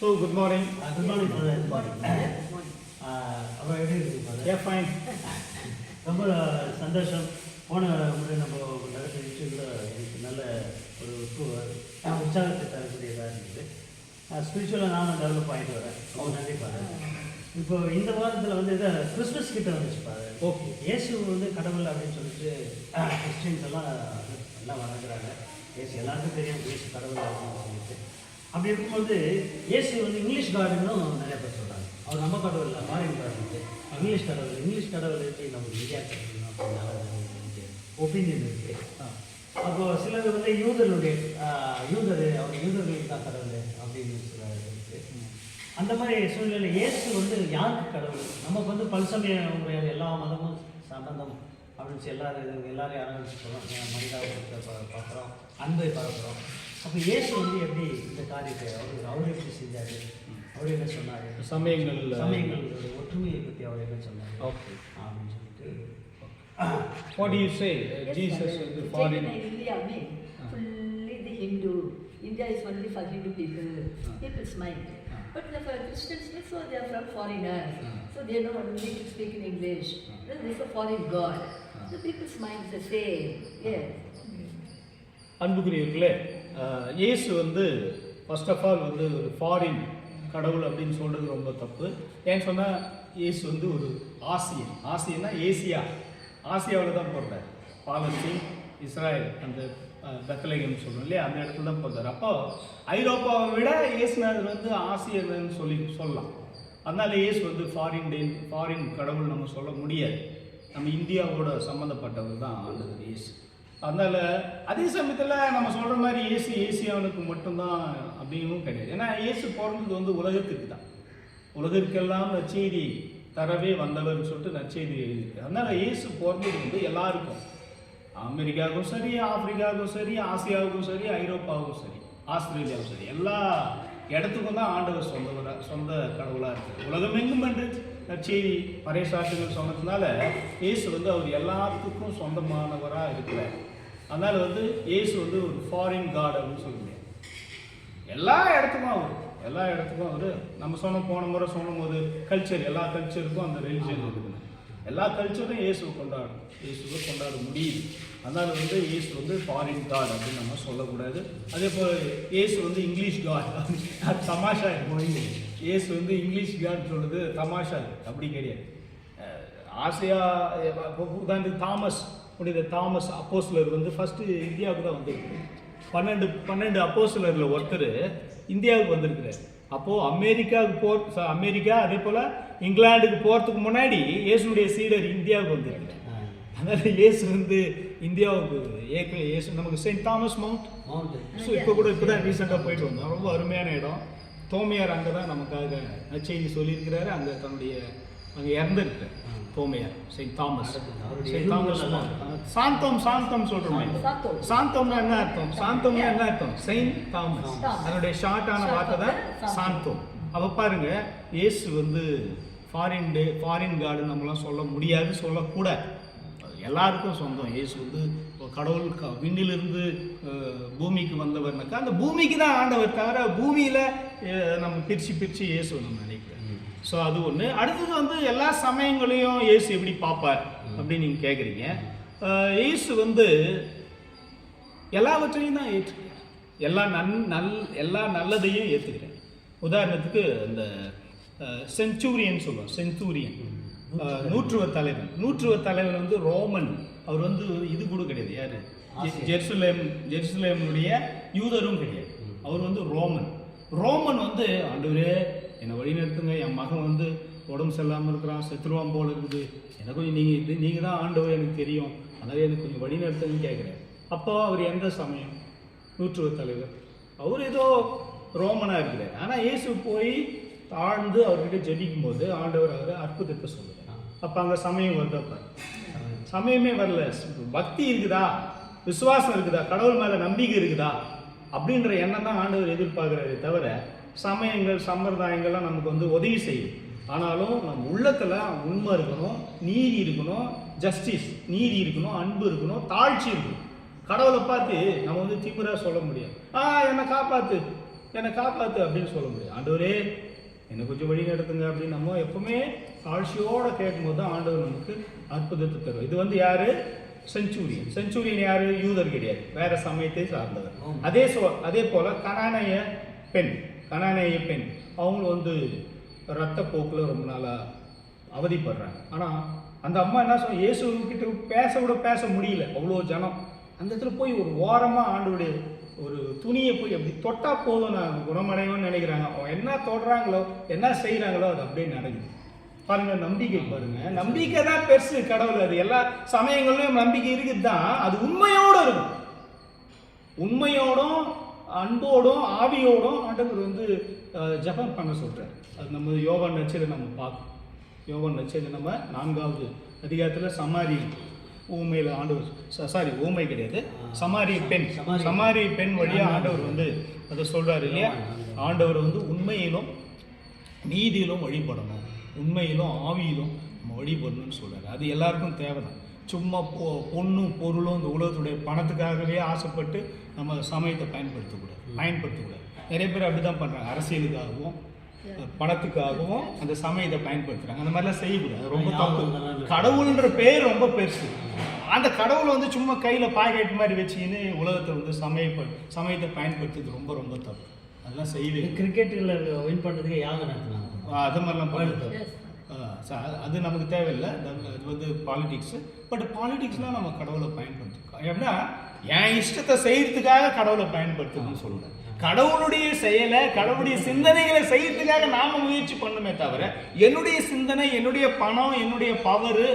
So, good morning. Good morning, brother. Good morning. அப்புறம் எப்படி இருக்கு brother? Yeah, fine. ரொம்ப சந்தோஷம். போன முறை நம்ம நடத்த நிகழ்ச்சியில் எனக்கு நல்ல ஒரு உற்சாகத்தை தரக்கூடியதாக இருந்தது. ஸ்பிரிச்சுவலாக நானும் டெவலப் ஆகிட்டு வரேன். ரொம்ப நன்றி பாரு. இப்போ இந்த வாரத்தில் வந்து இதை கிறிஸ்மஸ் கிட்ட வந்துச்சு பாரு. ஓகே. இயேசு வந்து கடவுள் அப்படின்னு சொல்லிட்டு கிறிஸ்டின்ஸ் எல்லாம் வணங்குறாங்க. இயேசு எல்லாருக்கும் தெரியும் இயேசு கடவுள் அப்படின்னு சொல்லிட்டு. அப்படி இருக்கும்போது இயேசு வந்து இங்கிலீஷ் கார்டுன்னு நிறைய பேர் சொல்கிறாங்க. அவர் நம்ம கடவுள் இல்லை, ஃபாரின் கார்டு. இங்கிலீஷ் கடவுள் எப்படி நம்ம இந்தியா கடவுள் அப்படின்னு ஒப்பீனியன் இருக்குது. அப்போது சிலர் வந்து யூதர் அவர் யூதர்களுக்கு தான் கடவுள் அப்படின்னு சிலர் இருக்குது. அந்த மாதிரி சூழ்நிலை இயேசு வந்து யாருக்கு கடவுள்? நமக்கு வந்து பல்சமய எல்லா மதமும் சம்பந்தம் அப்படின்னு எல்லாரும் ஆரம்பிச்சு போகிறோம். மனிதாபத்தை பார்க்குறோம், அன்பை பரப்புகிறோம். அப்போ இயேசு வந்து எப்படி இந்த காரியத்தை அவர் எப்படி செஞ்சார், அவர் என்ன சொன்னார், சமயங்களோட ஒற்றுமையை பற்றி அவர் என்ன சொன்னார் அப்படின்னு சொல்லிட்டு. What do you say? Jesus is the foreign. India, fully the Hindu. India is only for Hindu people. People's mind. But the Christians, so they are from foreigners. So they don't only to speak in English. Then there is a foreign God. The people's mind is the same. Yes. அன்புக்குரியவர்களே, இயேசு வந்து first of all வந்து ஒரு foreign கடவுள் அப்படின்னு சொல்கிறது ரொம்ப தப்பு. ஏன்னு சொன்னால் இயேசு வந்து ஒரு ஆசியன்னா ஆசியாவில் தான் பிறந்தார். பாலஸ்தீன், இஸ்ராயல், அந்த பெத்லகேம் சொல்கிறோம் இல்லையா, அந்த இடத்துல தான் பிறந்தார். அப்போ ஐரோப்பாவை விட இயேசுநாதர் வந்து ஆசியர்னு சொல்லலாம். அதனால இயேசு வந்து ஃபாரின் கடவுள் நம்ம சொல்ல முடியாது. நம்ம இந்தியாவோட சம்மந்தப்பட்டவர் தான் ஆண்டவர் இயேசு. அதனால் அதே சமயத்தில் நம்ம சொல்கிற மாதிரி ஏசியாவுக்கு மட்டும்தான் அப்படின்னும் கிடையாது. ஏன்னா இயேசு பிறந்தது வந்து உலகத்துக்கு தான். உலகிற்கெல்லாம் நற்செய்தி தரவே வந்தவர்னு சொல்லிட்டு நற்செய்தி எழுதியிருக்கு. அதனால் இயேசு பிறந்தது வந்து எல்லாருக்கும், அமெரிக்காவுக்கும் சரி, ஆப்பிரிக்காவுக்கும் சரி, ஆசியாவுக்கும் சரி, ஐரோப்பாவுக்கும் சரி, ஆஸ்திரேலியாவுக்கும் சரி, எல்லா இடத்துக்கும் தான் ஆண்டவர் சொந்த கடவுளாக இருக்குது. உலகமெங்கும் என்று நற்செய்தி பறைசாற்றுகள் சொன்னதுனால இயேசு வந்து அவர் எல்லாத்துக்கும் சொந்தமானவராக இருக்கிறார். அதனால் வந்து இயேசு வந்து ஒரு ஃபாரின் காட் அப்படின்னு சொல்ல முடியாது. எல்லா இடத்துக்கும் அவர் நம்ம போன முறை சொன்னும் போது கல்ச்சர், எல்லா கல்ச்சருக்கும் அந்த ரிலிஜன் இருக்குது. எல்லா கல்ச்சரும் இயேசுவை கொண்டாட முடியுது. அதனால் வந்து இயேசு வந்து ஃபாரின் காட் அப்படின்னு நம்ம சொல்லக்கூடாது. அதே போல் இயேசு வந்து இங்கிலீஷ் காட், அது தமாஷா இருக்கும். இயேசு வந்து இங்கிலீஷ் காட் சொல்கிறது தமாஷா இருக்குது, அப்படி கிடையாது. புனித தாமஸ் அப்போஸ்தலர் வந்து ஃபஸ்ட்டு இந்தியாவுக்கு தான் வந்திருக்கு. 12 அப்போஸ்தலரில் ஒருத்தர் இந்தியாவுக்கு வந்திருக்கிறார். அப்போது அமெரிக்கா அதே போல் இங்கிலாந்துக்கு போகிறதுக்கு முன்னாடி இயேசுடைய சீடர் இந்தியாவுக்கு வந்திருக்கிறார். அதனால் இயேசு வந்து இந்தியாவுக்கு இயேசு நமக்கு செயின்ட் தாமஸ் மவுண்ட். ஸோ இப்போ தான் ரீசெண்டாக போயிட்டு வந்தோம். ரொம்ப அருமையான இடம். தோமையார் அங்கே தான் நமக்காக நற்செய்தி சொல்லியிருக்கிறாரு. அங்கே இறந்துருக்கார் தோமையார், செயின்ட் தாமஸ். சாந்தம் சொல்கிறோம். சாந்தம்னா என்ன அர்த்தம்? செயின்ட் தாமஸ், அதனுடைய ஷார்ட்டான வார்த்தை தான் சாந்தம். அப்போ பாருங்க, இயேசு வந்து ஃபாரின் கார்டு நம்மளாம் சொல்ல முடியாது, சொல்லக்கூடாது. எல்லாருக்கும் சொந்தம். இயேசு வந்து கடவுள் விண்ணிலிருந்து பூமிக்கு வந்தவர்னாக்கா அந்த பூமிக்கு தான் ஆண்டவர், தவிர பூமியில் நம்ம பிரித்து இயேசு நம்ம நினைக்கிறோம். ஸோ அது ஒன்று. அடுத்தது வந்து எல்லா சமயங்களையும் இயேசு எப்படி பார்ப்பார் அப்படின்னு நீங்கள் கேட்குறீங்க. இயேசு வந்து எல்லாவற்றையும் தான் ஏற்றுக்கிறார். எல்லா நல்லதையும் ஏற்றுக்கிறார். உதாரணத்துக்கு இந்த செஞ்சூரியன் சொல்லுவோம். நூற்றுவ தலைவன் வந்து ரோமன். அவர் வந்து இது கூட கிடையாது. யார்? ஜெருசலேமுடைய யூதரும் கிடையாது. அவர் வந்து ரோமன் வந்து ஆண்டவரே என்னை வழிநடத்துங்க, என் மகன் வந்து உடம்பு சரியில்லாமல் இருக்கிறான், செத்துருவான் போல இருக்குது, எனக்கு கொஞ்சம் நீங்கள் தான் ஆண்டவர், எனக்கு தெரியும், அதனால் எனக்கு கொஞ்சம் வழிநடத்துங்கன்னு கேட்குறேன். அப்போ அவர் எந்த சமயம்? நூற்றுவ தலைவர். அவர் ஏதோ ரோமனாக இருக்கிறார். ஆனால் இயேசு போய் தாழ்ந்து அவர்கிட்ட ஜெபிக்கும் போது ஆண்டவர் அவர் அற்புதத்தை சொல்லுவார். அப்போ அங்கே சமயம் வருதப்ப சமயமே வரல. பக்தி இருக்குதா, விசுவாசம் இருக்குதா, கடவுள் மேலே நம்பிக்கை இருக்குதா அப்படின்ற எண்ணம் தான் ஆண்டவர் எதிர்பார்க்குறாரு. தவிர சமயங்கள் சம்பிரதாயங்கள்லாம் நமக்கு வந்து உதவி செய்யும். ஆனாலும் நம்ம உள்ளத்தில் உண்மை இருக்கணும், நீதி இருக்கணும், ஜஸ்டிஸ் நீதி இருக்கணும், அன்பு இருக்கணும், தாழ்ச்சி இருக்கணும். கடவுளை பார்த்து நம்ம வந்து திமிரா சொல்ல முடியாது. என்னை காப்பாற்று, என்னை காப்பாற்று அப்படின்னு சொல்ல முடியும். ஆண்டவரே என்னை கொஞ்சம் வழி நடத்துங்க அப்படின்னு நம்ம எப்பவுமே தாழ்ச்சியோடு கேட்கும்போது தான் ஆண்டவர் நமக்கு அற்புதத்தை தருவார். இது வந்து யாரு? செஞ்சுரியன் யாரு? யூதர் கிடையாது, வேற சமயத்தை சார்ந்தவர். அதே போல கனானேய பெண் அவங்களும் வந்து ரத்த போக்கில் ரொம்ப நாளாக அவதிப்படுறாங்க. ஆனால் அந்த அம்மா என்ன சொல்ல, இயேசு கிட்ட பேச முடியல, அவ்வளோ ஜனம். அந்த இடத்துல போய் ஒரு ஓரமாக ஆண்டோடைய ஒரு துணியை போய் அப்படி தொட்டா போதும் நான் குணமடைவோன்னு நினைக்கிறாங்க. அவங்க என்ன தொடுறாங்களோ என்ன செய்கிறாங்களோ அது அப்படியே நடக்குது. பாருங்க, நம்பிக்கை பாருங்க, நம்பிக்கை தான் பெருசு கடவுள். அது எல்லா சமயங்களிலும் நம்பிக்கை இருக்குது தான், அது உண்மையோடு இருக்கும். உண்மையோடும் அன்போடும் ஆவியோடும் ஆண்டவர் வந்து ஜெபம் பண்ண சொல்றாரு. அது நம்ம யோவான் நற்செய்தியில நம்ம பார்க்கணும். யோவான் நற்செய்தியில நம்ம 4வது அதிகாரத்தில் சமாரி ஊமையில் ஆண்டவர் ஊமை கிடையாது, சமாரி பெண் வழியா ஆண்டவர் வந்து அதை சொல்றாரு இல்லையா? ஆண்டவர் வந்து உண்மையிலும் நீதியிலும் வழிபடணும், உண்மையிலும் ஆவியிலும் நம்ம வழிபடணும்னு சொல்றாரு. அது எல்லாருக்கும் தேவைதான். சும்மா பொண்ணும் பொருளும் இந்த உலகத்துடைய பணத்துக்காகவே ஆசைப்பட்டு நம்ம சமயத்தை பயன்படுத்தக்கூடாது. நிறைய பேர் அப்படிதான் பண்றாங்க, அரசியலுக்காகவும் பணத்துக்காகவும் அந்த சமயத்தை பயன்படுத்துறாங்க. அந்த மாதிரிலாம் செய்யக்கூடாது, ரொம்ப தப்பு. கடவுள்ன்ற பேர் ரொம்ப பெருசு. அந்த கடவுளை வந்து சும்மா கையில பாக்கெட் மாதிரி வச்சுக்கின்னு உலகத்தை வந்து சமயத்தை பயன்படுத்துறது ரொம்ப ரொம்ப தப்பு. அதெல்லாம் செய்யவே. கிரிக்கெட்டில் வின் பண்ணுறதுக்கு யாகம் நடத்தினாங்க, அது மாதிரிலாம் பண்ணுறது அது நமக்கு தேவையில்லை. அது வந்து பாலிடிக்ஸு. பட் பாலிடிக்ஸ்லாம் நம்ம கடவுளை பயன்படுத்திருக்கோம். எப்படின்னா என் இஷ்டத்தை செய்யறதுக்காக கடவுளை பயன்படுத்தணும்னு சொல்கிறேன். கடவுளுடைய செயலை, கடவுளுடைய சிந்தனைகளை செய்யறதுக்காக நாம முயற்சி பண்ணுமே தவிர, என்னுடைய சிந்தனை, என்னுடைய பணம், என்னுடைய பவரு,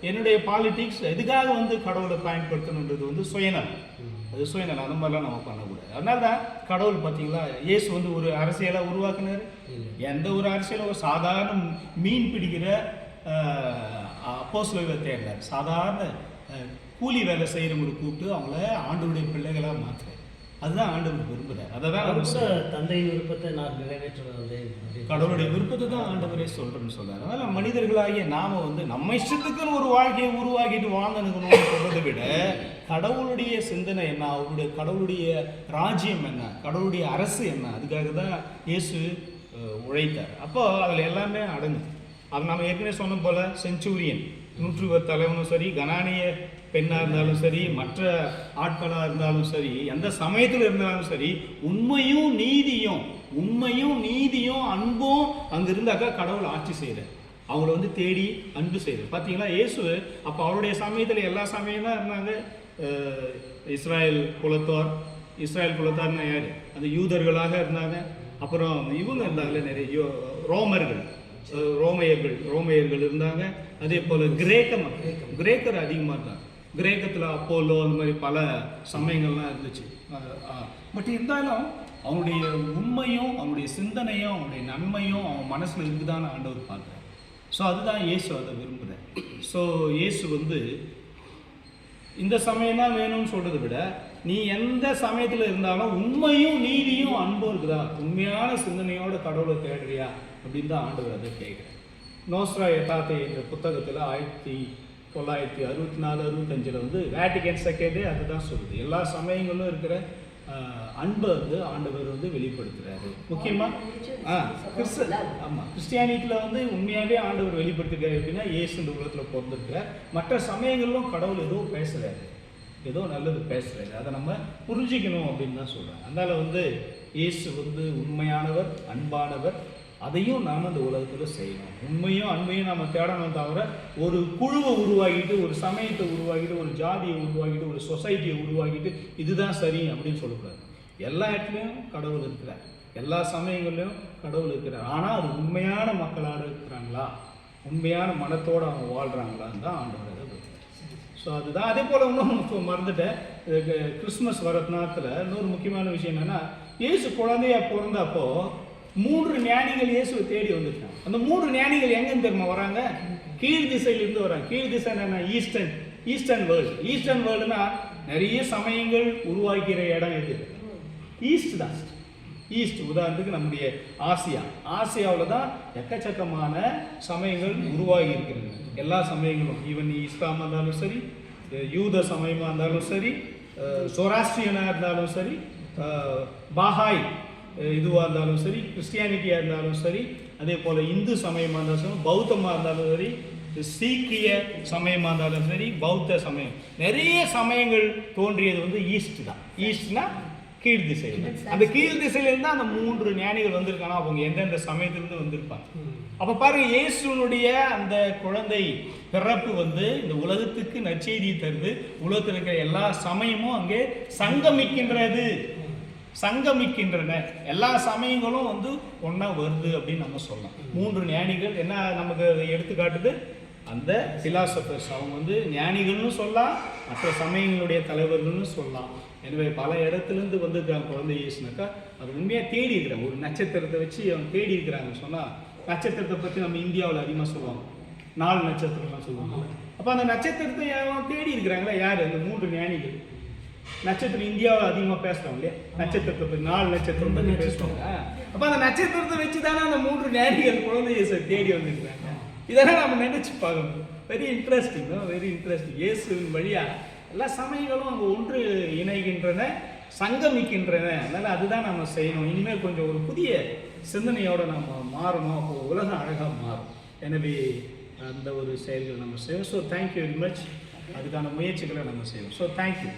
என்னுடைய பாலிடிக்ஸ் எதுக்காக வந்து கடவுளை பயன்படுத்தணுன்றது வந்து சுயநலம். அது சுயநலம். அந்த மாதிரிலாம் நம்ம பண்ணக்கூடாது. அதனால தான் கடவுள் பார்த்தீங்களா, இயேசு வந்து ஒரு அரசியலாக உருவாக்குனார். எந்த ஒரு அரசியலும் ஒரு சாதாரண மீன் பிடிக்கிற அப்போஸ்தலர்களை தேர்ந்தார். சாதாரண கூலி வேலை செய்கிறவங்களை கூப்பிட்டு அவங்கள ஆண்டவருடைய பிள்ளைகளாக மாற்றுறாரு. அதுதான் ஆண்டவர் விரும்புகிறார். அதை தான் தந்தையின் விருப்பத்தை நான் நிறைவேற்றுவது, கடவுளுடைய விருப்பத்தை தான் ஆண்டவரே சொல்கிறேன்னு சொல்கிறார். அதனால் மனிதர்களாகிய நாம் வந்து நம்ம இஷ்டத்துக்குன்னு ஒரு வாழ்க்கையை உருவாக்கிட்டு வாழ்ந்துக்கணும்னு சொல்கிறத விட, கடவுளுடைய சிந்தனை என்ன, அவருடைய கடவுளுடைய ராஜ்யம் என்ன, கடவுளுடைய அரசு என்ன, அதுக்காக தான் இயேசு உழைத்தார். அப்போ அதில் எல்லாமே அடங்குது. அது நம்ம ஏற்கனவே சொன்ன போல் செஞ்சுரியன் 100 தலைவனும் சரி, கனானிய பெண்ணாக இருந்தாலும் சரி, மற்ற ஆட்களாக இருந்தாலும் சரி, எந்த சமயத்தில் இருந்தாலும் சரி, உண்மையும் நீதியும் அன்பும் அங்கே இருந்தாக்கா கடவுள் ஆட்சி செய்கிறார். அவங்கள வந்து தேடி அன்பு செய்கிறார். பார்த்தீங்களா, இயேசு அப்போ அவருடைய சமயத்தில் எல்லா சமயம் தான் இருந்தாங்க. இஸ்ராயல் குலத்தார்னா யார்? அந்த யூதர்களாக இருந்தாங்க. அப்புறம் இவங்க இருந்தாங்களே நிறைய ரோமையர்கள் இருந்தாங்க. அதே போல் கிரேக்கர் அதிகமாக இருந்தாங்க. கிரேக்கத்தில் அப்போலோ அந்த மாதிரி பல சமயங்கள்லாம் இருந்துச்சு. பட் இருந்தாலும் அவனுடைய உண்மையும் அவனுடைய சிந்தனையும் அவனுடைய நன்மையும் அவன் மனசில் இருக்குதான்னு ஆண்டவர் பார்க்குறார். ஸோ அதுதான் இயேசு அதை விரும்புகிறார். ஸோ இயேசு வந்து இந்த சமயம் தான் வேணும்னு சொல்கிறத விட, நீ எந்த சமயத்தில் இருந்தாலும் உண்மையும் நீதியும் அன்பும் இருக்குதா, உண்மையான சிந்தனையோட கடவுளை தேடுறியா அப்படின்னு தான் ஆண்டவர் அதை கேட்குறேன். நோஸ்ட்ரா எட்டாத்தே என்ற புத்தகத்தில் 1964-65 வந்து வேட்டிகன் செகண்டே அதுதான் சொல்லுது. எல்லா சமயங்களும் இருக்கிற அன்பை வந்து ஆண்டவர் வந்து வெளிப்படுத்துகிறாரு. முக்கியமாக கிறிஸ்டியானிட்டியில் வந்து உண்மையாகவே ஆண்டவர் வெளிப்படுத்துகிறார். எப்படின்னா, இயேசு இந்த உலகத்தில் பிறந்திருக்கிறார். மற்ற சமயங்களிலும் கடவுள் ஏதோ பேசுகிறாரு, ஏதோ நல்லது பேசுகிறாரு. அதை நம்ம புரிஞ்சிக்கணும் அப்படின்னு தான் சொல்கிறாங்க. அதனால் வந்து இயேசு வந்து உண்மையானவர், அன்பானவர். அதையும் நாம் அந்த உலகத்தில் செய்யணும். உண்மையும் அண்மையும் நாம் தேடணும் தவிர, ஒரு குழுவை உருவாக்கிட்டு, ஒரு சமயத்தை உருவாக்கிட்டு, ஒரு ஜாதியை உருவாக்கிட்டு, ஒரு சொசைட்டியை உருவாக்கிட்டு இதுதான் சரி அப்படின்னு சொல்லக்கூடாது. எல்லா இடத்துலையும் கடவுள் இருக்கிறார், எல்லா சமயங்கள்லையும் கடவுள் இருக்கிறார். ஆனால் அது உண்மையான மக்களாக இருக்கிறாங்களா, உண்மையான மனத்தோடு அவங்க வாழ்கிறாங்களான்னு தான் ஆண்டவர் அதை வைக்கிறார். ஸோ அதுதான். அதே போல் இன்னும் மறந்துட்டேன், கிறிஸ்மஸ் வர நேரத்தில் இன்னொரு முக்கியமான விஷயம் என்னென்னா, இயேசு குழந்தையா பிறந்தப்போ 3 ஞானிகள் இயேசுவை தேடி வந்துட்டாங்க. அந்த 3 ஞானிகள் எங்கன்னு தெரியுமா வராங்க? கீழ் திசையிலிருந்து வராங்க. கீழ் திசை என்ன? ஈஸ்டர்ன் வேர்ல்டுனா நிறைய சமயங்கள் உருவாக்கிற இடம் எது? ஈஸ்ட் தான். ஈஸ்ட். உதாரணத்துக்கு நம்முடைய ஆசியாவில் தான் எக்கச்சக்கமான சமயங்கள் உருவாகி இருக்கிறது. எல்லா சமயங்களும், ஈவன் இஸ்லாமாக இருந்தாலும் சரி, யூத சமயமாக இருந்தாலும் சரி, சொராஸ்ட்ரியனாக இருந்தாலும் சரி, பாஹாய் இதுவாக இருந்தாலும் சரி, கிறிஸ்டியானிட்டியாக இருந்தாலும் சரி, அதே போல் இந்து சமயமாக இருந்தாலும் சரி, பௌத்தமாக இருந்தாலும் சரி, சீக்கிய சமயமாக இருந்தாலும் சரி, பௌத்த சமயம், நிறைய சமயங்கள் தோன்றியது வந்து ஈஸ்ட் தான். ஈஸ்ட்னா கீழ் திசையில். அந்த கீழ் திசையிலேருந்து அந்த 3 ஞானிகள் வந்திருக்கானா, அவங்க எந்தெந்த சமயத்திலிருந்து வந்திருப்பாங்க. அப்போ பாருங்க, இயேசுனுடைய அந்த குழந்தை பிறப்பு வந்து இந்த உலகத்துக்கு நற்செய்தி தருது. உலகத்தில் இருக்கிற எல்லா சமயமும் அங்கே சங்கமிக்கின்றன. எல்லா சமயங்களும் வந்து ஒன்றா வருது அப்படின்னு நம்ம சொல்லலாம். 3 ஞானிகள் என்ன நமக்கு எடுத்துக்காட்டுது? அந்த பிலாசபர்ஸ். அவங்க வந்து ஞானிகள்னு சொல்லலாம், மற்ற சமயங்களுடைய தலைவர்கள்னு சொல்லலாம். எனவே பல இடத்துலேருந்து வந்துருக்காங்க குழந்தை இயேசுனாக்கா, அது உண்மையாக தேடி இருக்கிறாங்க. ஒரு நட்சத்திரத்தை வச்சு அவங்க தேடி இருக்கிறாங்க. சொன்னால் நட்சத்திரத்தை பற்றி நம்ம இந்தியாவில் அதிகமாக சொல்லுவாங்க, 4 நட்சத்திரம்லாம் சொல்லுவாங்க. அப்போ அந்த நட்சத்திரத்தை தேடி இருக்கிறாங்களா யார்? அந்த 3 ஞானிகள். நட்சத்திரம் இந்தியாவில் அதிகமாக பேசுகிறோம் இல்லையா, நட்சத்திரத்தை பற்றி 4 நட்சத்திரம் பற்றி பேசுவாங்க. அப்போ அந்த நட்சத்திரத்தை வச்சு தானே அந்த 3 ஞானிகள் குழந்தை இயேசு தேடி வந்துருக்கிறாங்க. இதெல்லாம் நம்ம நினைச்சு பார்க்கணும். Very interesting. இயேசுவின் வழியாக எல்லா சமயங்களும் அங்கே ஒன்று இணைகின்றன, சங்கமிக்கின்றன. அதனால் அதுதான் நம்ம செய்யணும். இனிமேல் கொஞ்சம் ஒரு புதிய சிந்தனையோடு நம்ம மாறணும். அப்போ உலகம் அழகாக மாறும். எனவே அந்த ஒரு செயல்கள் நம்ம செய்வோம். So thank you very much. அதுக்கான முயற்சிகளை நம்ம செய்வோம். So thank you.